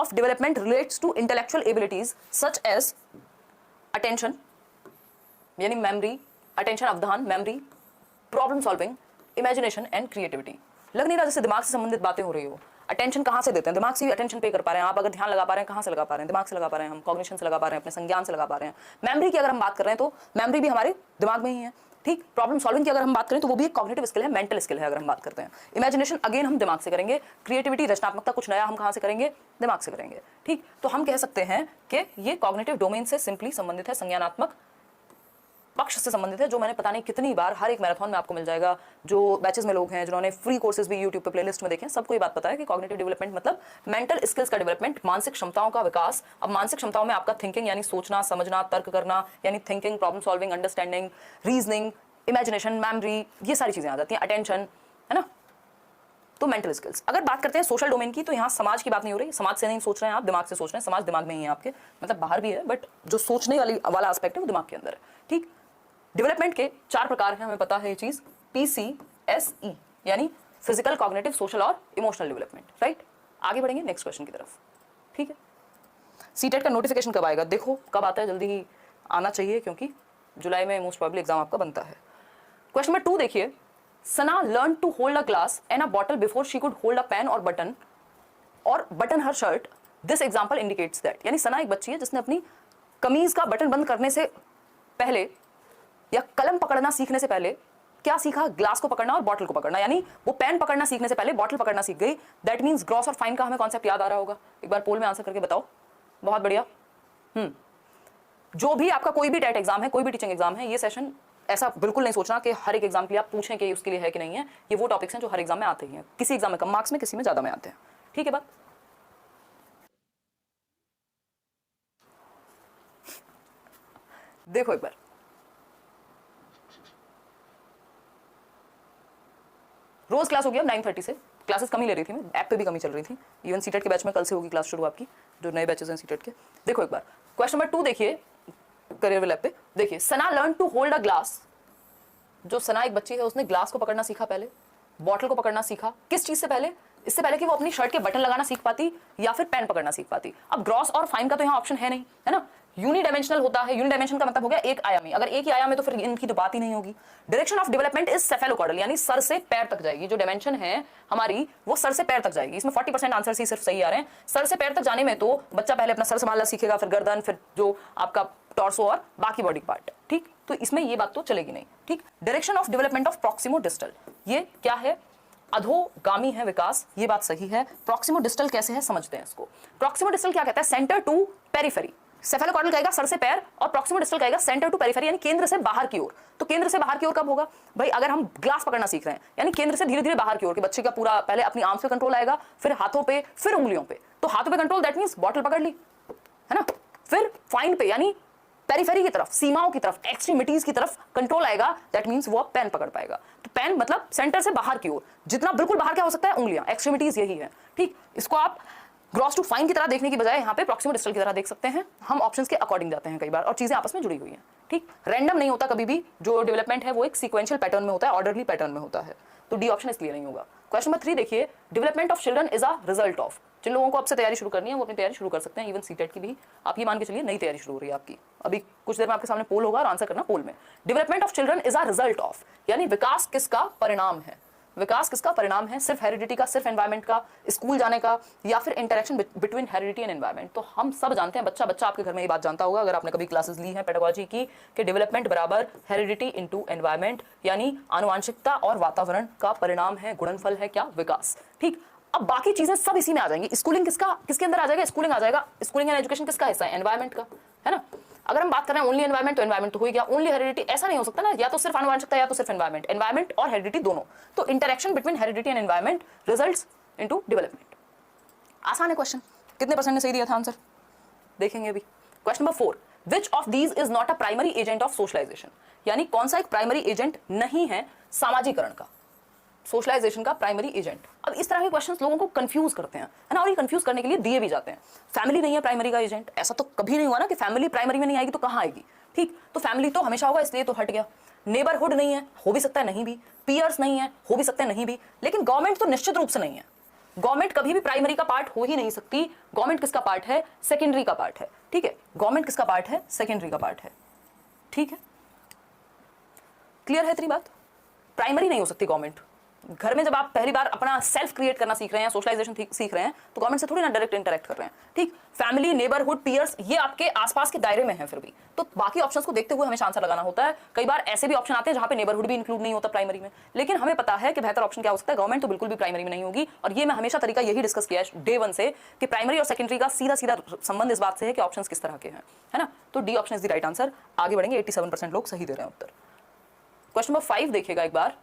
of development relates to intellectual abilities such as attention यानी memory, attention Avdhan, memory, problem solving, imagination and creativity। लग नहीं रहा जैसे दिमाग से संबंधित बातें हो रही हो। अटेंशन कहाँ से देते हैं? दिमाग से भी अटेंशन पे कर पा रहे हैं आप। अगर ध्यान लगा पा रहे हैं, कहाँ से लगा पा रहे हैं? दिमाग से लगा पा रहे हैं हम, कॉग्निशन से लगा पा रहे हैं, अपने संज्ञान से लगा पा रहे हैं। मेमोरी की अगर हम बात कर रहे हैं तो मेमोरी भी हमारे दिमाग में ही है, ठीक। प्रॉब्लम सॉल्विंग की अगर हम बात करें तो वो भी एक कॉग्निटिव स्किल है, मेंटल स्किल है अगर हम बात करते हैं। इमेजिनेशन अगेन हम दिमाग से करेंगे। क्रिएटिविटी, रचनात्मकता, कुछ नया हम कहाँ से करेंगे? दिमाग से करेंगे, ठीक। तो हम कह सकते हैं कि ये कॉग्निटिव डोमेन से सिंपली संबंधित है, संज्ञानात्मक पक्ष से संबंधित है, जो मैंने पता नहीं कितनी बार हर एक मैराथन में आपको मिल जाएगा। जो बैचेस में लोग हैं, जिन्होंने फ्री कोर्सेज भी यूट्यूब पे प्लेलिस्ट में देखे, सबको ये बात पता है कि कॉग्निटिव डेवलपमेंट मतलब मेंटल स्किल्स का डेवलपमेंट, मानसिक क्षमताओं का विकास। अब मानसिक क्षमताओं में आपका थिंकिंग यानी सोचना, समझना, तर्क करना यानी thinking, problem solving, understanding, reasoning, imagination, memory, ये सारी चीजें आ जाती हैं, अटेंशन, है ना। तो मेंटल स्किल्स। अगर बात करते हैं सोशल डोमेन की, तो यहाँ समाज की बात नहीं हो रही। समाज से नहीं सोच रहे हैं आप, दिमाग से सोच रहे हैं। समाज दिमाग में ही है आपके, मतलब बाहर भी है, बट जो सोचने वाला एस्पेक्ट है वो दिमाग के अंदर है, ठीक। डेवलपमेंट के 4 प्रकार हैं, हमें पता है ये चीज, PCSE यानी फिजिकल, कॉग्निटिव, सोशल और इमोशनल डेवलपमेंट, राइट। आगे बढ़ेंगे नेक्स्ट क्वेश्चन की तरफ, ठीक है। सीटेट का नोटिफिकेशन कब आएगा? देखो कब आता है, जल्दी ही आना चाहिए क्योंकि जुलाई में मोस्ट प्रोबेबली एग्जाम आपका बनता है। क्वेश्चन नंबर 2 देखिए, Sana learn to hold a glass and a bottle before she could hold a pen और button her shirt. This example indicates that. यानी सना एक बच्ची है जिसने अपनी कमीज का बटन बंद करने से पहले या कलम पकड़ना सीखने से पहले क्या सीखा? ग्लास को पकड़ना और बॉटल को पकड़ना। यानी वो पेन पकड़ना सीखने से पहले बॉटल पकड़ना सीख गई। दैट मींस ग्रॉस और फाइन का हमें कॉन्सेप्ट याद आ रहा होगा। एक बार पोल में आंसर करके बताओ। बहुत बढ़िया। जो भी आपका कोई भी टेट एग्जाम है, कोई भी टीचिंग एग्जाम है, ये सेशन ऐसा बिल्कुल नहीं सोचना कि हर एक एग्जाम के लिए आप पूछें कि उसके लिए है कि नहीं है। ये वो टॉपिक्स हैं जो हर एग्जाम में आते ही हैं। किसी एग्जाम में कम मार्क्स में, किसी में ज्यादा में आते हैं, ठीक है बात। देखो एक बार, रोज क्लास हो गया 9:30 से। क्लासेस कम ही ले रही थी मैं, ऐप पे भी कमी चल रही थी। इवन सीटेट के बैच में कल से होगी क्लास शुरू आपकी, जो नए बैचेस हैं सीटेट के। देखो एक बार क्वेश्चन नंबर 2 देखिए, करियर विल ऐप पे देखिए, Sana learn to hold a glass. जो सना एक बच्ची है, उसने ग्लास को पकड़ना सीखा पहले, बॉटल को पकड़ना सीखा। किस चीज से पहले? इससे पहले कि वो अपनी शर्ट के बटन लगाना सीख पाती या फिर पेन पकड़ना सीख पाती। अब ग्रॉस और फाइन का तो यहाँ ऑप्शन है नहीं, है ना। यूनिडायमेंशनल होता है। यूनिडायमेंशन का मतलब हो गया एक आयामी। अगर एक ही आयाम है तो फिर इनकी तो बात ही नहीं होगी। डायरेक्शन ऑफ डेवलपमेंट इज सेफेलोकॉर्डल, यानी सर से पैर तक जाएगी। जो डायमेंशन है हमारी वो सर से पैर तक जाएगी। इसमें 40% आंसर ही सिर्फ सही आ रहे हैं। सर से पैर तक जाने में तो बच्चा पहले अपना सर संभालना सीखेगा, फिर गर्दन, फिर जो आपका टॉर्सो और बाकी बॉडी पार्ट, ठीक। तो इसमें ये बात तो चलेगी नहीं, ठीक। Direction of development of proximo distal, ये क्या है? अधोगामी है विकास, ये बात सही है। प्रॉक्सिमो डिस्टल कैसे है समझते हैं इसको। प्रॉक्सिमो डिस्टल क्या कहता है? Centre to periphery. सेफेलोकॉर्डल कहेगा सर से पैर और प्रॉक्सिमो डिस्टल कहेगा सेंटर टू पेरिफेरी, यानी केंद्र से बाहर की ओर। तो केंद्र से बाहर की ओर कब होगा भाई? अगर हम ग्लास पकड़ना सीख रहे हैं, यानी केंद्र से धीरे धीरे बाहर की ओर। के बच्चे का पूरा पहले अपनी आर्म्स पे कंट्रोल आएगा, फिर हाथों पे, फिर उंगलियों पे। तो हाथों पे कंट्रोल, दैट मींस बॉटल पकड़ ली, है ना। फिर फाइन पे यानी पेरिफेरी की तरफ, सीमाओं की तरफ, एक्सट्रीमिटीज की तरफ कंट्रोल आएगा, दैट मींस वो पेन पकड़ पाएगा। तो पेन मतलब सेंटर से बाहर की ओर। जितना बिल्कुल बाहर क्या हो सकता है? उंगलियां, एक्सट्रीमिटीज यही है, ठीक। इसको आप ग्रॉस टू फाइन की तरह देखने की बजाय यहाँ पे प्रॉक्सिमो डिस्टल की तरह देख सकते हैं। हम ऑप्शंस के अकॉर्डिंग जाते हैं कई बार, और चीजें आपस में जुड़ी हुई हैं, ठीक। रैंडम नहीं होता कभी भी। जो डेवलपमेंट है वो एक सीक्वेंशियल पैटर्न में होता है, ऑर्डरली पैटर्न में होता है। तो डी ऑप्शन इसलिए नहीं होगा। क्वेश्चन नंबर 3 देखिए, development of children is a result of. जिन लोगों को अब से तैयारी शुरू करनी है वो अपनी तैयारी शुरू कर सकते हैं। इवन सीटेट की भी आप ये मान के चलिए नई तैयारी शुरू हो रही है आपकी। अभी कुछ देर में आपके सामने पोल होगा और आंसर करना पोल में। Development of children is a result of, यानी विकास किसका परिणाम है? विकास किसका परिणाम है? सिर्फ हेरिडिटी का, सिर्फ एनवायरमेंट का, स्कूल जाने का, या फिर interaction between heredity and environment? तो हम सब जानते हैं, बच्चा आपके घर में ये बात जानता होगा अगर आपने कभी क्लासेस ली है पेडागोजी की, कि डेवलपमेंट बराबर हेरिडिटी इनटू एनवायरमेंट, यानी आनुवांशिकता और वातावरण का परिणाम है, गुणनफल है क्या? विकास, ठीक। अब बाकी चीजें सब इसी में आ जाएंगी। स्कूलिंग किसके अंदर आ जाएगा? स्कूलिंग आ जाएगा। स्कूलिंग एंड एजुकेशन किसका हिस्सा है? एनवायरमेंट का, है ना। अगर हम बात कर रहे हैं ओनली एनवायरमेंट, तो एनवायरमेंट तो हो गया। ओनली हेरिडिटी ऐसा नहीं हो सकता ना, या तो सिर्फ आनुवंशिकता या तो सिर्फ एनवायरमेंट। एनवायरमेंट और हेरिडिटी दोनों। तो interaction between heredity and environment results into development. आसान है क्वेश्चन। कितने परसेंट ने सही दिया था आंसर देखेंगे अभी। Question number 4, which of these is not a primary agent of socialisation, यानी कौन सा एक प्राइमरी एजेंट नहीं है सामाजिकरण का, सोशलाइजेशन का प्राइमरी एजेंट। अब इस तरह के क्वेश्चंस लोगों को कंफ्यूज करते हैं, है ना, और ये कंफ्यूज करने के लिए दिए भी जाते हैं। फैमिली नहीं है प्राइमरी का एजेंट, ऐसा तो कभी नहीं हुआ ना कि फैमिली प्राइमरी में नहीं आएगी तो कहां आएगी, ठीक। तो फैमिली तो हमेशा होगा, इसलिए तो हट गया। नेबरहुड नहीं है, हो भी सकता है नहीं भी। पीयर्स नहीं है, हो भी सकता है नहीं भी। लेकिन गवर्नमेंट तो निश्चित रूप से नहीं है। गवर्नमेंट कभी भी प्राइमरी का पार्ट हो ही नहीं सकती। गवर्नमेंट किसका पार्ट है? सेकेंडरी का पार्ट है, ठीक है। गवर्नमेंट किसका पार्ट है? सेकेंडरी का पार्ट है, ठीक है। क्लियर है इतनी बात? प्राइमरी नहीं हो सकती गवर्नमेंट। घर में जब आप पहली बार अपना सेल्फ क्रिएट करना सीख रहे हैं, सोशलाइजेशन सीख रहे हैं, तो गवर्नमेंट से थोड़ी ना डायरेक्ट इंटरेक्ट कर रहे हैं, ठीक। फैमिली, नेबरहुड, पीयर्स, ये आपके आसपास के दायरे में है फिर भी, तो बाकी ऑप्शंस को देखते हुए हमें आंसर लगाना होता है। कई बार ऐसे भी ऑप्शन आते हैं जहां पे नेबरहुड भी इंक्लूड नहीं होता प्राइमरी में, लेकिन हमें पता है कि बेहतर ऑप्शन क्या हो सकता है। गवर्नमेंट तो बिल्कुल भी प्राइमरी में नहीं होगी, और ये मैं हमेशा तरीका यही डिस्कस किया है डे 1 से कि प्राइमरी और सेकेंडरी का सीधा सीधा संबंध इस बात से है कि ऑप्शंस किस तरह के हैं, है ना। तो D option is the right answer. आगे बढ़ेंगे, 87% लोग सही दे रहे हैं उत्तर। क्वेश्चन नंबर 5 देखिएगा एक बार।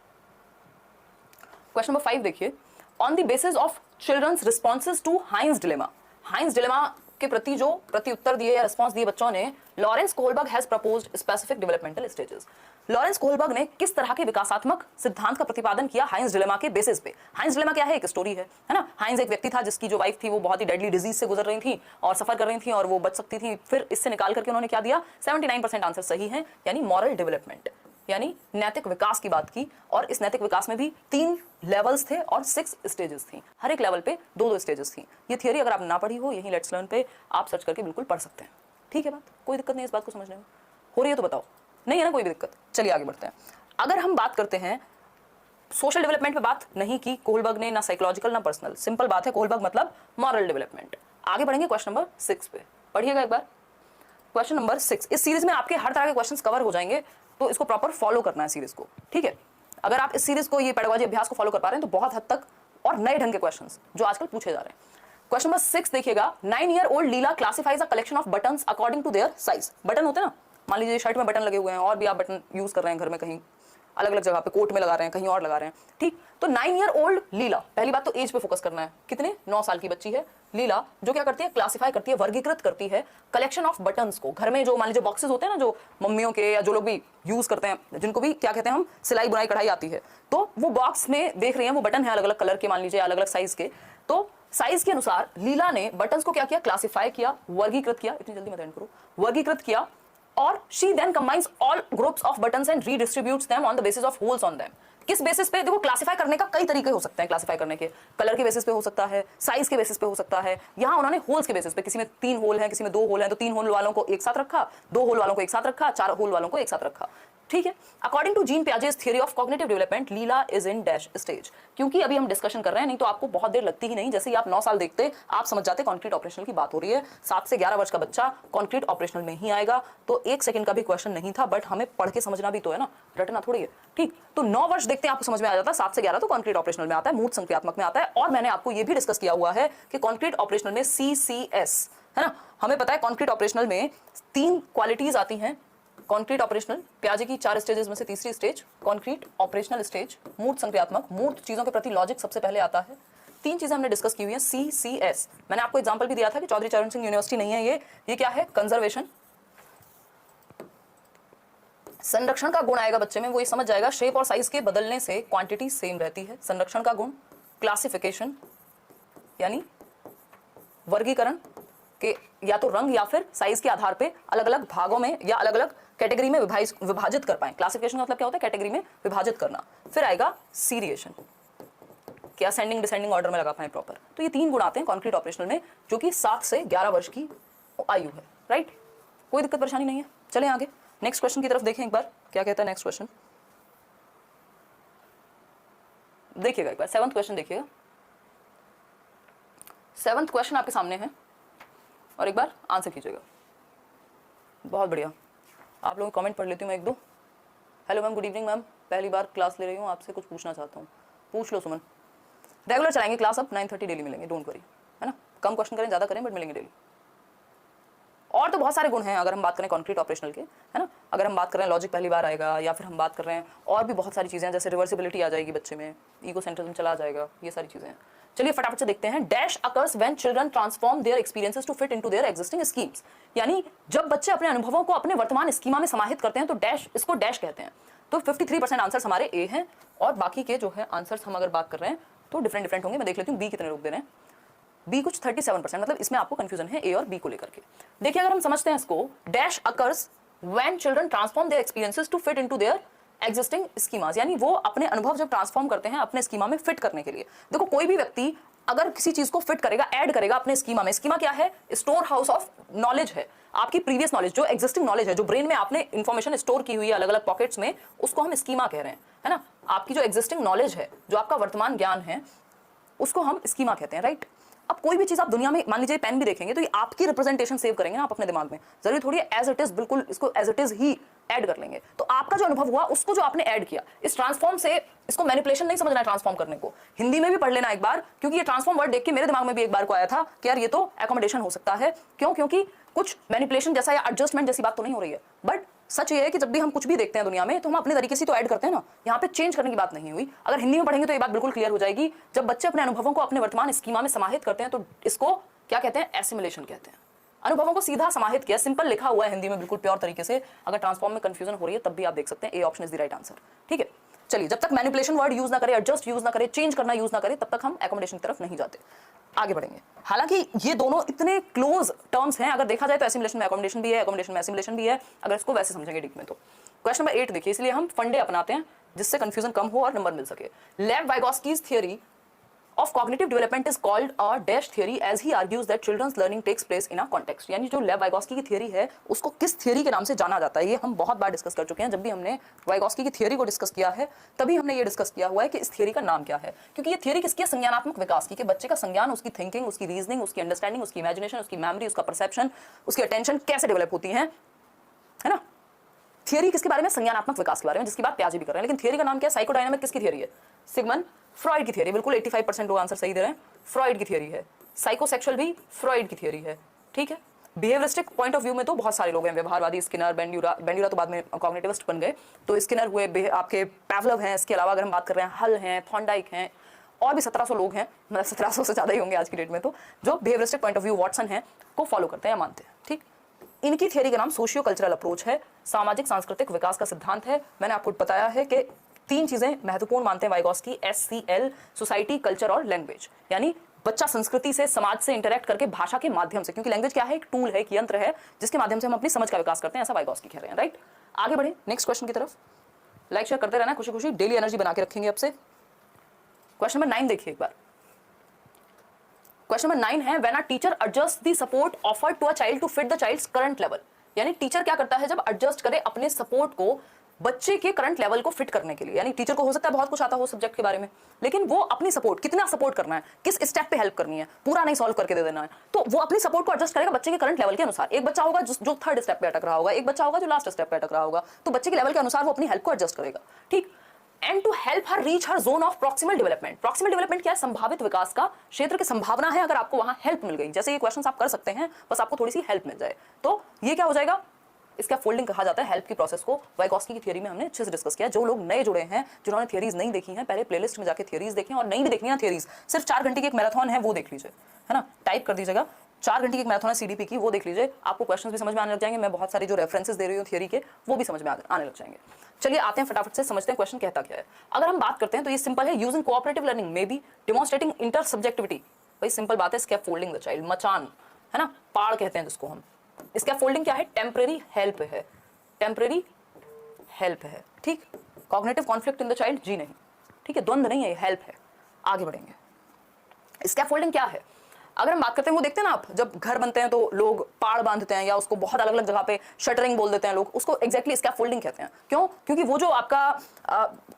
क्वेश्चन नंबर 5 देखिए, on the basis of children's responses to Heinz dilemma. Heinz dilemma के प्रति जो प्रति उत्तर दिए या रिस्पॉन्स दिए बच्चों ने, Lawrence Kohlberg has proposed specific developmental stages. Lawrence Kohlberg ने किस तरह के विकासात्मक सिद्धांत का प्रतिपादन किया हाइंस डिलेमा के बेसिस पे। हाइंस डिलेमा क्या है? एक स्टोरी है ना। हाइंस एक व्यक्ति था जिसकी जो वाइफ थी वो बहुत ही डेडली डिजीज से गुजर रही थी और सफर कर रही थी और वो बच सकती थी। फिर इससे निकाल करके उन्होंने क्या दिया? 79% आंसर सही है, यानी मॉरल डेवलपमेंट, यानी नैतिक विकास की बात की। और इस नैतिक विकास में भी 3 लेवल्स थे और 6 स्टेजेस थी। हर एक लेवल पे 2-2 स्टेजेस थी। ये थियरी अगर आप ना पढ़ी हो, यही लेट्स लर्न पे आप सर्च करके बिल्कुल पढ़ सकते हैं, ठीक है। बात कोई दिक्कत नहीं इस बात को समझने में? हो रही है तो बताओ, नहीं है ना कोई भी दिक्कत? चलिए आगे बढ़ते हैं। अगर हम बात करते हैं सोशल डेवलपमेंट पे, बात नहीं की कोहलबर्ग ने, ना साइकोलॉजिकल ना पर्सनल, सिंपल बात है, कोहलबर्ग मतलब मॉरल डेवलपमेंट। आगे बढ़ेंगे क्वेश्चन नंबर 6 पे, पढ़िएगा एक बार। क्वेश्चन नंबर 6, इस सीरीज में आपके हर तरह के क्वेश्चंस कवर हो जाएंगे, तो इसको प्रॉपर फॉलो करना है सीरीज को, ठीक है। अगर आप इस सीरीज को, ये पेडागोजी अभ्यास को फॉलो कर पा रहे हैं तो बहुत हद तक, और नए ढंग के क्वेश्चंस जो आजकल पूछे जा रहे हैं। क्वेश्चन नंबर 6 देखिएगा, 9 year old Leela classifies a collection of buttons according to their size. Button होते हैं ना, मान लीजिए शर्ट में बटन लगे हुए हैं, और भी आप बटन यूज कर रहे हैं घर में, कहीं अलग अलग जगह पे, कोट में लगा रहे हैं, कहीं और लगा रहे हैं, ठीक। तो 9 ईयर ओल्ड लीला, पहली बात तो एज पे फोकस करना है। कितने? 9 साल की बच्ची है लीला, जो क्या करती है? क्लासिफाई करती है, वर्गीकृत करती है कलेक्शन ऑफ बटन्स को। घर में जो मान लीजिए बॉक्सेस होते हैं ना, जो मम्मियों के या जो लोग भी यूज करते हैं, जिनको भी क्या कहते हैं हम, सिलाई बुनाई कढ़ाई आती है, तो वो बॉक्स में देख रही हैं, वो बटन है अलग अलग कलर के, मान लीजिए अलग अलग साइज के। तो साइज के अनुसार लीला ने बटन्स को क्या किया? क्लासिफाई किया, वर्गीकृत किया। इतनी जल्दी मत एंड करो। वर्गीकृत किया, और she then combines all groups of buttons and redistributes them on the basis of holes on them। किस बेसिस पे? देखो, क्लासिफाई करने का कई तरीके हो सकते हैं। क्लासिफाई करने के कलर के बेसिस पे हो सकता है, साइज के बेसिस पे हो सकता है। यहाँ उन्होंने होल्स के बेसिस पे, किसी में 3 होल हैं, किसी में 2 होल हैं, तो 3 होल वालों को एक साथ रखा, 2 होल वालों को एक साथ रखा, 4 होल वालों को एक साथ रखा, ठीक है। According to Jean Piaget's theory of cognitive development, Leela is in dash stage. क्योंकि अभी हम डिस्कशन कर रहे हैं, नहीं तो आपको बहुत देर लगती ही नहीं। जैसे ही आप 9 साल देखते, आप समझ जाते कॉन्क्रीट ऑपरेशनल की बात हो रही है। 7 से 11 वर्ष का बच्चा कॉन्क्रीट ऑपरेशनल में ही आएगा। तो 1 सेकंड का भी क्वेश्चन नहीं था, बट हमें पढ़ के समझना भी तो है ना, रटना थोड़ी है, ठीक। तो 9 वर्ष देखते हैं आपको समझ में आ जाता है। 7 से 11 तो कॉन्क्रीट ऑपरेशनल में आता है, मूर्त संक्रियात्मक में आता है। और मैंने आपको ये भी डिस्कस किया हुआ है कि कॉन्क्रीट ऑपरेशनल में CCS, है ना। हमें पता है कॉन्क्रीट ऑपरेशनल में 3 क्वालिटीज आती हैं। कॉन्क्रीट ऑपरेशनल, पियाजे की 4 स्टेजेस में से तीसरी स्टेज कॉन्क्रीट ऑपरेशनल स्टेज, मूर्त संक्रियात्मक, मूर्त चीजों के प्रति लॉजिक सबसे पहले आता है। 3 चीजें हमने डिस्कस की हुई हैं, CCS। मैंने आपको एग्जांपल भी दिया था कि चौधरी चरण सिंह यूनिवर्सिटी नहीं है ये क्या है? कंजर्वेशन। संरक्षण का गुण आएगा बच्चे में, वो ये समझ जाएगा शेप और साइज के बदलने से क्वांटिटी सेम रहती है, संरक्षण का गुण। क्लासिफिकेशन, यानी वर्गीकरण के या तो रंग या फिर साइज के आधार पे अलग अलग भागों में या अलग अलग कैटेगरी में विभाजित कर पाए। क्लासिफिकेशन का मतलब क्या होता है? कैटेगरी में विभाजित करना। फिर आएगा सीरिएशन, कि असेंडिंग डिसेंडिंग ऑर्डर में लगा पाए प्रॉपर। तो ये 3 गुण आते हैं कॉन्क्रीट ऑपरेशनल में, जो कि 7 से 11 वर्ष की आयु है, राइट। कोई दिक्कत परेशानी नहीं है। चलें आगे, नेक्स्ट क्वेश्चन की तरफ देखें एक बार, क्या कहता है नेक्स्ट क्वेश्चन। देखिएगा एक बार 7th क्वेश्चन देखिएगा। 7th क्वेश्चन आपके सामने है, और एक बार आंसर कीजिएगा। बहुत बढ़िया, आप लोगों को कमेंट पढ़ लेती हूँ मैं 1-2। Hello ma'am, good evening ma'am, पहली बार क्लास ले रही हूँ, आपसे कुछ पूछना चाहता हूँ। पूछ लो सुमन। रेगुलर चलाएंगे क्लास, अब 9:30 डेली मिलेंगे, डोंट वरी, है ना। कम क्वेश्चन करें, ज़्यादा करें, बट मिलेंगे डेली। और तो बहुत सारे गुण हैं अगर हम बात करें कॉन्क्रीट ऑपरेशनल के, है ना। अगर हम बात कर रहे हैं लॉजिक पहली बार आएगा, या फिर हम बात कर रहे हैं और भी बहुत सारी चीज़ें, जैसे रिवर्सिबिलिटी आ जाएगी बच्चे में, ईगो सेंट्रिज्म चला जाएगा, ये सारी चीज़ें हैं। चलिए फटाफट से देखते हैं। Dash occurs when children transform their experiences to fit into their existing schemes, यानी जब बच्चे अपने अनुभवों को अपने वर्तमान स्कीमा में समाहित करते हैं, तो डैश, इसको डैश कहते हैं। तो 53% आंसर हमारे ए हैं, और बाकी के जो है आंसर्स हम अगर बात कर रहे हैं तो डिफरेंट होंगे। मैं देख लेती हूँ बी कितने लोग दे रहे हैं। बी कुछ 37%, मतलब इसमें आपको कंफ्यूजन है ए और बी को लेकर के। देखिए अगर हम समझते हैं इसको, dash occurs when children transform their experiences to fit into their existing schemas, यानी वो अपने अनुभव जब ट्रांसफॉर्म करते हैं अपने स्कीमा में फिट करने के लिए। देखो कोई भी व्यक्ति अगर किसी चीज को फिट करेगा, ऐड करेगा अपने स्कीमा में, स्कीमा क्या है? स्टोर हाउस ऑफ नॉलेज है, आपकी प्रीवियस नॉलेज, जो एग्जिस्टिंग नॉलेज है, जो ब्रेन में आपने इंफॉर्मेशन स्टोर की हुई है अलग अलग पॉकेट्स में, उसको हम स्कीमा कह रहे हैं, है ना। आपकी जो एग्जिस्टिंग नॉलेज है, जो आपका वर्तमान ज्ञान है, उसको हम स्कीमा कहते हैं, राइट। अब कोई भी चीज आप दुनिया में, मान लीजिए पेन भी देखेंगे तो ये आपकी रिप्रेजेंटेशन सेव करेंगे ना आप अपने दिमाग में, जरूरी थोड़ी एज इट इज, बिल्कुल इसको एज इट इज ही ऐड कर लेंगे। तो आपका जो अनुभव हुआ उसको जो आपने ऐड किया, इस ट्रांसफॉर्म से, इसको मैनिपुलेशन नहीं समझना है ट्रांसफॉर्म करने को, हिंदी में भी पढ़ लेना एक बार, क्योंकि ये ट्रांसफॉर्म वर्ड देख के मेरे दिमाग में भी एक बार को आया था कि यार ये तो एकोमोडेशन हो सकता है। क्यों? क्योंकि कुछ मैनिपुलेशन जैसा या एडजस्टमेंट जैसी बात तो नहीं हो रही है, बट सच ये है कि जब भी हम कुछ भी देखते हैं दुनिया में तो हम अपने तरीके से तो ऐड करते हैं ना, यहाँ पे चेंज करने की बात नहीं हुई। अगर हिंदी में पढ़ेंगे तो ये बात बिल्कुल क्लियर हो जाएगी। जब बच्चे अपने अनुभवों को अपने वर्तमान स्कीमा में समाहित करते हैं तो इसको क्या कहते हैं? एसिमिलेशन कहते हैं। अनुभवों को सीधा समाहित किया, सिंपल लिखा हुआ है हिंदी में बिल्कुल प्योर तरीके से। अगर ट्रांसफॉर्म में कंफ्यूजन हो रही है तब भी आप देख सकते हैं, A option is the right answer, ठीक है। चलिए, जब तक मैनिपुलेशन वर्ड यूज ना करे, एडजस्ट यूज ना करे, चेंज करना यूज ना करे, तब तक हम एकोमोडेशन की तरफ नहीं जाते, आगे बढ़ेंगे। हालांकि ये दोनों इतने क्लोज टर्म्स हैं, अगर देखा जाए तो एसिमिलेशन में एकोमोडेशन भी है, एकोमोडेशन में एसिमिलेशन भी है, अगर इसको वैसे समझेंगे डीप में तो। क्वेश्चन नंबर 8 देखिए, इसलिए हम फंडे अपनाते हैं जिससे कंफ्यूजन कम हो और नंबर मिल सके। लेव वाइगोस्कीज theory of cognitive development is called a dash theory as he argues that children's learning takes place in a context। यानी जो लेव वाइगोस्की की थियरी है उसको किस थियरी के नाम से जाना जाता है, ये हम बहुत बार डिस्कस कर चुके हैं। जब भी हमने वाइगोस्की की थियरी को डिस्कस किया है तभी हमने ये डिस्कस किया हुआ है कि इस थियरी का नाम क्या है, क्योंकि ये थियरी किसकी है? संज्ञानात्मक विकास की, कि बच्चे का संज्ञान, उसकी थिंकिंग, उसकी रीजनिंग, उसकी अंडरस्टैंडिंग, उसकी इमेजिनेशन, उसकी मेमोरी, उसका परसेप्शन, उसकी अटेंशन कैसे डेवलप होती है ना। थियरी किसके बारे में? संज्ञानात्मक विकास के बारे में, जिसकी बात प्याजी भी कर रहे हैं। लेकिन थियरी का नाम क्या है? साइकोडायनामिक किसकी थियरी है? सिगमंड फ्रॉइड की थियरी। बिल्कुल 85% लोग आंसर सही दे रहे हैं, फ्रॉइड की थियरी है। साइकोसेक्सुअल भी फ्रॉइड की थियरी है, ठीक है। बिहेवियरिस्टिक पॉइंट ऑफ व्यू में तो बहुत सारे लोग हैं, व्यवहारवादी, स्किनर, बेंड्यूरा तो बाद में कॉग्निटिविस्ट बन गए, तो स्किनर हुए, आपके पैवलव हैं। इसके अलावा अगर हम बात कर रहे हैं, हल हैं, थॉर्नडाइक हैं, और भी 1700 लोग हैं, मतलब 1700 से ज़्यादा ही होंगे आज की डेट में, तो जो behaviouristic point of view Watson है को फॉलो करते हैं या मानते हैं, ठीक। इनकी थियरी का नाम सोशियो कल्चरल अप्रोच है, सामाजिक सांस्कृतिक विकास का सिद्धांत है। मैंने आपको बताया है कि 3 चीजें महत्वपूर्ण मानते हैं वाइगोस्की, SCL, सोसाइटी, कल्चर और लैंग्वेज। यानी बच्चा संस्कृति से, समाज से इंटरेक्ट करके भाषा के माध्यम से, क्योंकि लैंग्वेज क्या है? एक टूल है, एक यंत्र है जिसके माध्यम से हम अपनी समझ का विकास करते हैं, ऐसा वाइगोस्की कह रहे हैं, राइट। आगे बढ़े नेक्स्ट क्वेश्चन की तरफ। लाइक शेयर करते रहना, खुशी खुशी डेली एनर्जी बना के रखेंगे अब से। क्वेश्चन नंबर 9 देखिए एक बार। क्वेश्चन नंबर 9 है, when a teacher adjust the support offered to a child to fit the child's current level. यानी टीचर क्या करता है जब एडजस्ट करे अपने सपोर्ट को बच्चे के करंट लेवल को फिट करने के लिए। यानी टीचर को हो सकता है बहुत कुछ आता हो सब्जेक्ट के बारे में, लेकिन वो अपनी सपोर्ट, कितना सपोर्ट करना है, किस स्टेप पे हेल्प करनी है, पूरा नहीं सॉल्व करके दे देना है, तो वो अपनी सपोर्ट को एडजस्ट करेगा बच्चे के करंट लेवल के अनुसार। एक बच्चा होगा जो 3rd स्टेप पे अटक रहा होगा, एक बच्चा होगा जो लास्ट स्टेप पे अटक रहा होगा, तो बच्चे के लेवल के अनुसार वो अपनी हेल्प को एडजस्ट करेगा, ठीक। And to help her reach her zone of proximal development. Proximal development क्या है? संभावित विकास का क्षेत्र की संभावना है, अगर आपको वहां हेल्प मिल गई। जैसे ये क्वेश्चंस आप कर सकते हैं, बस आपको थोड़ी सी हेल्प मिल जाए, तो ये क्या हो जाएगा? इसका फोल्डिंग कहा जाता है हेल्प की प्रोसेस को। वाइगोस्की की थियरी में हमने अच्छे से डिस्कस किया। जो लोग नए जुड़े हैं, जिन्होंने थियरीज नहीं देखी हैं, पहले प्लेलिस्ट में जाके थियरीज देखें, और नहीं भी देखनी है थियरीज, सिर्फ 4 घंटे की एक मैराथन है वो देख लीजिए, है ना। टाइप कर दीजिएगा, 4 घंटे की एक मैराथन है CDP की, वो देख लीजिए, आपको क्वेश्चंस भी समझ में आने लग जाएंगे। मैं बहुत सारे जो रेफरेंसेस दे रही हूँ थियरी के, वो भी समझ में आने लग जाएंगे। चलिए आते हैं फटाफट से, समझते हैं क्वेश्चन कहता क्या है। अगर हम बात करते हैं तो ये सिंपल है, using cooperative learning may be demonstrating inter subjectivity. भाई सिंपल बात है, स्कैफोल्डिंग द चाइल्ड, मचान, है ना, पाड़ कहते हैं जिसको हम। स्कैफोल्डिंग क्या है? टेम्परेरी हेल्प है, टेम्परेरी हेल्प है, ठीक। Cognitive conflict in the child, जी नहीं, ठीक है, द्वंद्व नहीं है, हेल्प है। आगे बढ़ेंगे। स्कैफोल्डिंग क्या है? अगर हम बात करते हैं, वो देखते हैं ना आप, जब घर बनते हैं तो लोग पाड़ बांधते हैं, या उसको बहुत अलग अलग जगह पे शटरिंग बोल देते हैं लोग, उसको एग्जैक्टली स्कैफोल्डिंग कहते हैं। क्यों? क्योंकि वो जो आपका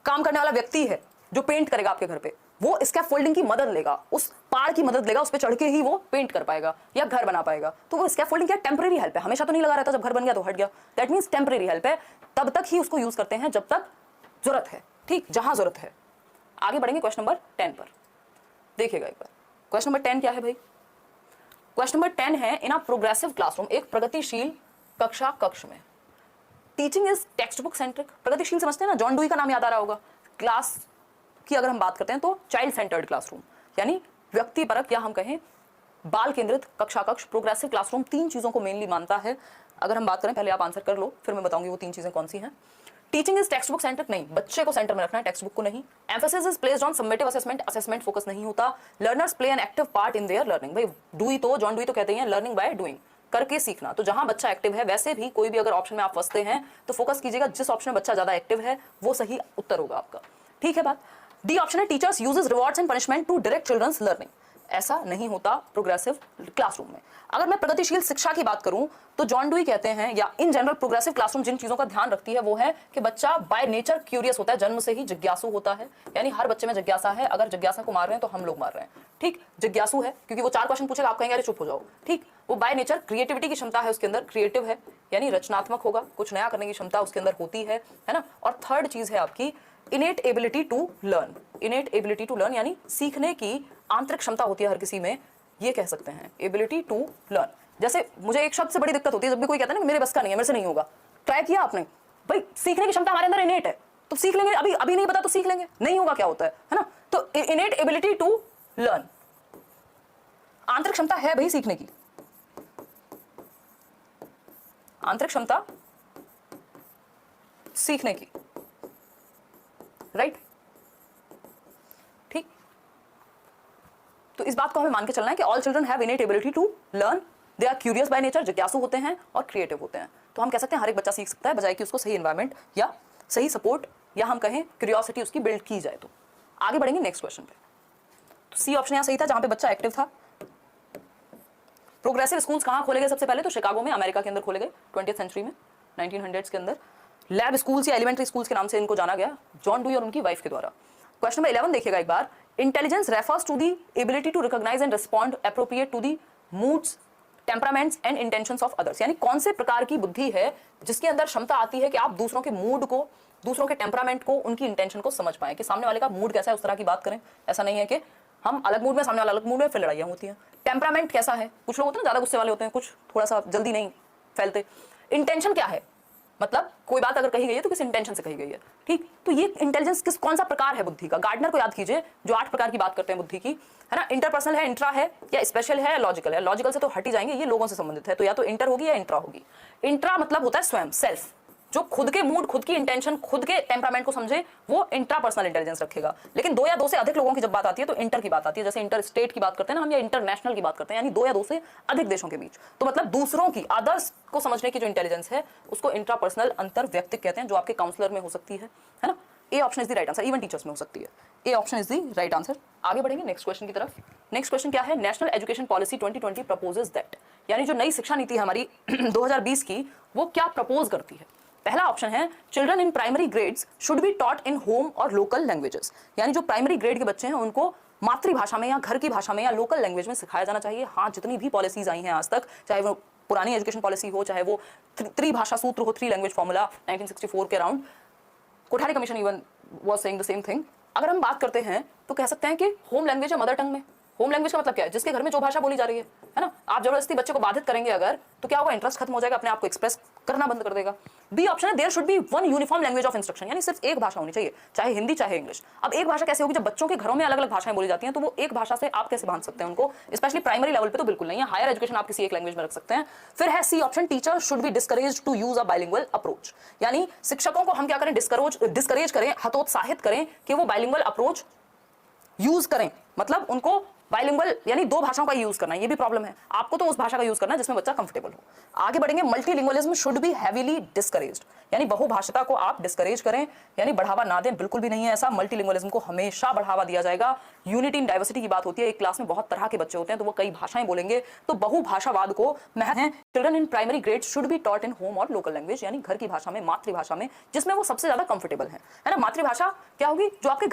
काम करने वाला व्यक्ति है जो पेंट करेगा आपके घर पे, वो स्कैफोल्डिंग की मदद लेगा, उस पाड़ की मदद लेगा, उस पे चढ़ के ही वो पेंट कर पाएगा या घर बना पाएगा। तो वो स्कैफोल्डिंग क्या? टेम्परेरी हेल्प है, हमेशा तो नहीं लगा रहता, जब घर बन गया तो हट गया, दैट मींस टेम्परेरी हेल्प है। तब तक ही उसको यूज करते हैं जब तक जरूरत है, ठीक, जहां जरूरत है। आगे बढ़ेंगे क्वेश्चन नंबर 10 पर, देखिएगा एक बार। क्वेश्चन नंबर 10 क्या है भाई? क्वेश्चन नंबर 10 है, इन अ प्रोग्रेसिव क्लासरूम, एक प्रगतिशील कक्षा कक्ष में, teaching is text book centric. प्रगतिशील समझते हैं ना, जॉन डुई का नाम याद आ रहा होगा। क्लास की अगर हम बात करते हैं तो चाइल्ड सेंटर्ड क्लासरूम, यानी व्यक्ति परक, या हम कहें बाल केंद्रित कक्षा कक्ष। प्रोग्रेसिव क्लासरूम 3 चीजों को मेनली मानता है। अगर हम बात करें, पहले आप आंसर कर लो, फिर मैं बताऊंगी वो 3 चीजें कौन सी हैं। Teaching is text book centric, नहीं, बच्चे को सेंटर में रखना है, टेक्स्ट बुक को नहीं। Emphasis is placed on summative assessment, assessment focus नहीं होता। Learners play an active part in their learning. भाई डुई तो, जॉन डुई तो कहते हैं लर्निंग बाय डूइंग, करके सीखना। तो जहां बच्चा एक्टिव है, वैसे भी कोई भी अगर ऑप्शन में आप फंसते हैं तो फोकस कीजिएगा जिस ऑप्शन में बच्चा ज्यादा एक्टिव है वो सही उत्तर होगा आपका, ठीक है बात। डी ऑप्शन है, teachers uses rewards and punishment to direct children's learning. ऐसा नहीं होता प्रोग्रेसिव क्लासरूम में। अगर मैं प्रगतिशील शिक्षा की बात करूं तो जॉन डुई कहते हैं, या इन जनरल प्रोग्रेसिव क्लासरूम जिन चीजों का ध्यान रखती है वो है कि बच्चा बाय नेचर क्यूरियस होता है, जन्म से ही जिज्ञासु होता है। यानी हर बच्चे में जिज्ञासा है, अगर जिज्ञासा को मार रहे हैं तो हम लोग मार रहे हैं। ठीक, जिज्ञासु है क्योंकि वो 4 क्वेश्चन पूछेगा, आप कहेंगे अरे चुप हो जाओ। ठीक, वो बाय नेचर क्रिएटिविटी की क्षमता है उसके अंदर, क्रिएटिव है यानी रचनात्मक होगा, कुछ नया करने की क्षमता उसके अंदर होती है ना। और थर्ड चीज है आपकी innate ability to learn. Innate ability to learn यानी सीखने की आंतरिक क्षमता होती है हर किसी में, ये कह सकते हैं एबिलिटी टू लर्न। जैसे मुझे एक शब्द से बड़ी दिक्कत होती है, जब भी कोई कहता है ना मेरे बस का नहीं है, मेरे से नहीं होगा, ट्राई किया आपने, भाई सीखने की क्षमता हमारे अंदर इनेट है तो सीख लेंगे, अभी नहीं पता तो सीख लेंगे, नहीं होगा क्या होता है ना। तो इनेट एबिलिटी टू लर्न, आंतरिक क्षमता है भाई सीखने की, आंतरिक क्षमता सीखने की, राइट। ठीक, तो इस बात को हमें मान के चलना है कि all children have innate ability to learn, they are curious by nature, जिज्ञासु होते हैं और क्रिएटिव होते हैं। तो हम कह सकते हैं हर एक बच्चा सीख सकता है, बजाय कि उसको सही एनवायरनमेंट या सही सपोर्ट या हम कहें क्यूरियोसिटी उसकी बिल्ड की जाए। तो आगे बढ़ेंगे नेक्स्ट क्वेश्चन पे। तो सी ऑप्शन यहां सही था, जहां पे बच्चा एक्टिव था। प्रोग्रेसिव स्कूल्स कहां खोले गए सबसे पहले? तो शिकागो में, अमेरिका के अंदर खोले गए 20th सेंचुरी में, 1900s के अंदर। लैब स्कूल्स या एलिमेंट्री स्कूल्स के नाम से इनको जाना गया, जॉन डुई और उनकी वाइफ के द्वारा। क्वेश्चन नंबर 11 देखिएगा एक बार। Intelligence refers to the ability to recognise and respond appropriate to the moods, temperaments and intentions of others. यानी कौन से प्रकार की बुद्धि है जिसके अंदर क्षमता आती है कि आप दूसरों के मूड को, दूसरों के टेम्परामेंट को, उनकी इंटेंशन को समझ पाएं कि सामने वाले का मूड कैसा है उस तरह की बात करें। ऐसा नहीं है कि हम अलग मूड में, सामने वाला अलग मूड में, फिर लड़ाइयां होती हैं। टेम्परामेंट कैसा है, कुछ लोग होते हैं ज्यादा गुस्से वाले होते हैं, कुछ थोड़ा सा जल्दी नहीं फैलते। इंटेंशन क्या है, मतलब कोई बात अगर कही गई है तो किस इंटेंशन से कही गई है। ठीक, तो ये इंटेलिजेंस कौन सा प्रकार है बुद्धि का? गार्डनर को याद कीजिए जो 8 प्रकार की बात करते हैं बुद्धि की, है ना। इंटरपर्सनल है, इंट्रा है, या स्पेशल है, लॉजिकल है। लॉजिकल से तो हट ही जाएंगे, ये लोगों से संबंधित है, तो या तो इंटर होगी या इंट्रा होगी। इंट्रा मतलब होता है स्वयं, सेल्फ, जो खुद के मूड, खुद की इंटेंशन, खुद के टेम्परामेंट को समझे, वो इंट्रापर्सनल इंटेलिजेंस रखेगा। लेकिन 2 या 2 से अधिक लोगों की जब बात आती है तो इंटर की बात आती है। जैसे इंटर स्टेट की बात करते हैं ना हम, या इंटरनेशनल की बात करते हैं, यानी 2 या 2 से अधिक देशों के बीच। तो मतलब दूसरों की, अदर्स को समझने की जो इंटेलिजेंस है उसको इंट्रापर्सनल, अंतर व्यक्तिक कहते हैं, जो आपके काउंसलर में हो सकती है ना। A option is the right answer, even teachers में हो सकती है। A option is the right answer. आगे बढ़ेंगे नेक्स्ट क्वेश्चन की तरफ। नेक्स्ट क्वेश्चन क्या है? National education policy 2020 proposes that, यानी जो नई शिक्षा नीति है हमारी 2020 की, वो क्या प्रपोज करती है? पहला ऑप्शन है children in primary grades should be taught in home और लोकल लैंग्वेजेस, यानी जो प्राइमरी ग्रेड के बच्चे हैं उनको मातृभाषा में या घर की भाषा में या लोकल लैंग्वेज में सिखाया जाना चाहिए। हाँ, जितनी भी पॉलिसीज आई हैं आज तक, चाहे वो पुरानी एजुकेशन पॉलिसी हो, चाहे वो त्रिभाषा सूत्र हो, 3 लैंग्वेज फॉर्मूला 1964 के around, Kothari commission even was saying the same thing. अगर हम बात करते हैं तो कह सकते हैं कि होम लैंग्वेज या मदर टंग में। होम लैंग्वेज का मतलब क्या है? जिसके घर में जो भाषा बोली जा रही है ना। आप जबरदस्ती बच्चे को बाधित करेंगे अगर, तो क्या होगा? इंटरेस्ट खत्म हो जाएगा, अपने आप को एक्सप्रेस करना बंद कर देगा। बी ऑप्शन है there should be one uniform language of instruction, यानी सिर्फ एक भाषा होनी चाहिए, चाहे हिंदी चाहे इंग्लिश। अब एक भाषा कैसे होगी? जब बच्चों के घरों में अलग अलग भाषाएं बोली जाती हैं तो वो एक भाषा से आप कैसे बांध सकते हैं उनको? स्पेशली प्राइमरी लेवल पे तो बिल्कुल नहीं है, हायर एजुकेशन आप किसी एक लैंग्वेज में रख सकते हैं। फिर है C option, teacher should be discouraged to use a bilingual approach, यानी शिक्षकों को हम क्या करें? डिस्करेज करें, हतोत्साहित करें कि वो बाइलिंगुअल अप्रोच यूज करें। मतलब उनको बाइलिंगुअल यानी 2 भाषाओं का यूज करना है, ये भी प्रॉब्लम है। आपको तो उस भाषा का यूज करना है जिसमें बच्चा कंफर्टेबल हो। आगे बढ़ेंगे, multilingualism should be heavily discouraged, यानी बहुभाषिता को आप डिस्करेज करें, यानी बढ़ावा ना दें, बिल्कुल भी नहीं है ऐसा। मल्टीलिंगुअलिज्म को हमेशा बढ़ावा दिया जाएगा। यूनिटी इन डाइवर्सिटी की बात होती है, एक क्लास में बहुत तरह के बच्चे होते हैं तो वो कई भाषाएं बोलेंगे, तो बहुभाषावाद को महत्व है। Children in primary grade should be taught in home और लोकल लैंग्वेज, यानी घर की भाषा में, मातृभाषा में, जिसमें वो सबसे ज्यादा कंफर्टेबल है ना। मातृभाषा क्या होगी? जो आपके